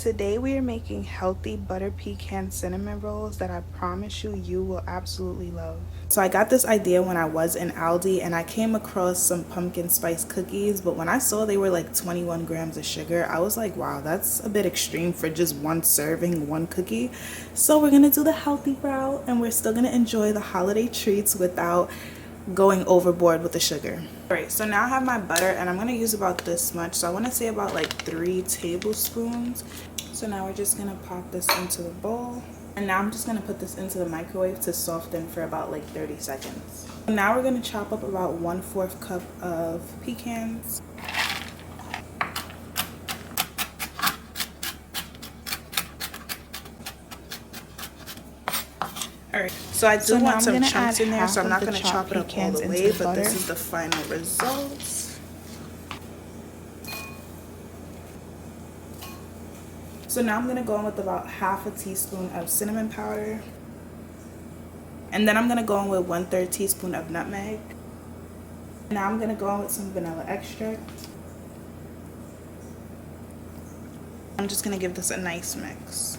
Today we are making healthy butter pecan cinnamon rolls that I promise you will absolutely love. So I got this idea when I was in Aldi and I came across some pumpkin spice cookies, but when I saw they were like 21 grams of sugar, I was like, wow, that's a bit extreme for just one serving, one cookie. So we're gonna do the healthy route and we're still gonna enjoy the holiday treats without going overboard with the sugar. All right, so now I have my butter and I'm gonna use about this much. So I wanna say about like 3 tablespoons. So now we're just gonna pop this into the bowl. And now I'm just gonna put this into the microwave to soften for about like 30 seconds. Now we're gonna chop up about 1/4 cup of pecans. Alright, so I do want some chunks in there, so I'm not going to chop it up all the way, but this is the final result. So now I'm going to go in with about 1/2 teaspoon of cinnamon powder. And then I'm going to go in with 1/3 teaspoon of nutmeg. Now I'm going to go in with some vanilla extract. I'm just going to give this a nice mix.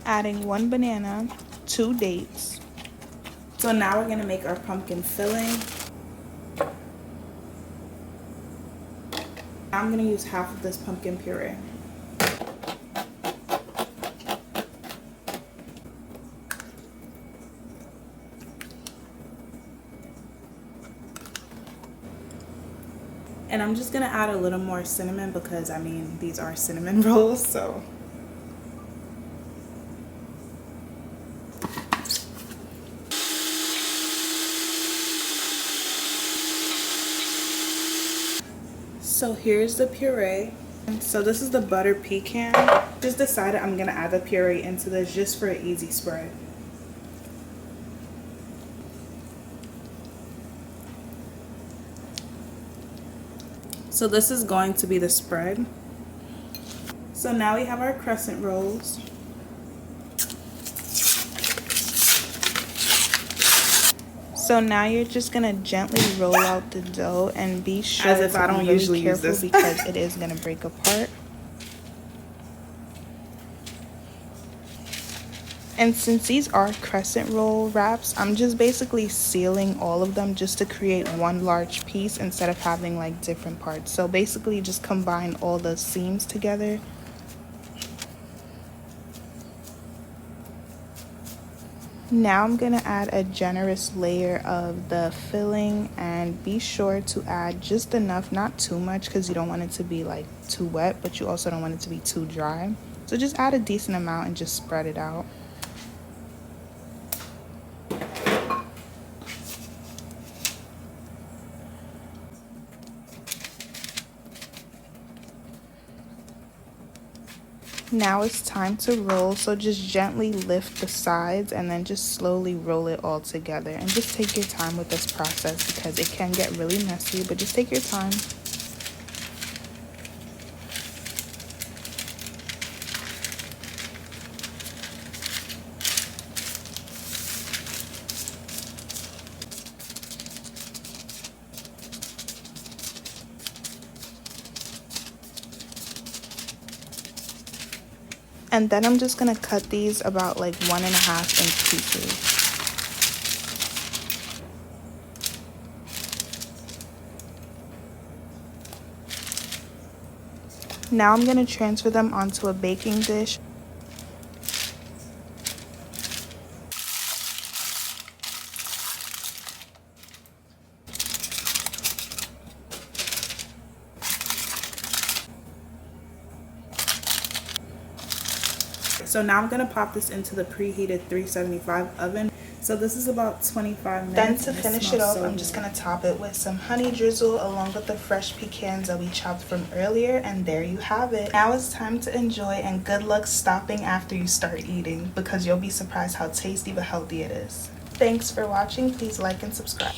Adding 1 banana, 2 dates. So now we're gonna make our pumpkin filling. I'm gonna use half of this pumpkin puree. And I'm just gonna add a little more cinnamon because I mean these are cinnamon rolls, so. So here's the puree. So this is the butter pecan. Just decided I'm gonna add the puree into this just for an easy spread. So this is going to be the spread. So now we have our crescent rolls. So now you're just gonna gently roll out the dough and be sure as if I don't usually use this because it is gonna break apart. And since these are crescent roll wraps, I'm just basically sealing all of them just to create one large piece instead of having like different parts. So basically just combine all the seams together. Now I'm gonna add a generous layer of the filling and be sure to add just enough, not too much because you don't want it to be like too wet, but you also don't want it to be too dry. So just add a decent amount and just spread it out. Now it's time to roll, so just gently lift the sides and then just slowly roll it all together. And just take your time with this process because it can get really messy, but just take your time. And then I'm just gonna cut these about like 1.5 inch pieces. Now I'm gonna transfer them onto a baking dish. So now I'm gonna pop this into the preheated 375 oven. So this is about 25 minutes. Then to finish it off, I'm just gonna top it with some honey drizzle along with the fresh pecans that we chopped from earlier, and there you have it. Now it's time to enjoy, and good luck stopping after you start eating because you'll be surprised how tasty but healthy it is. Thanks for watching. Please like and subscribe.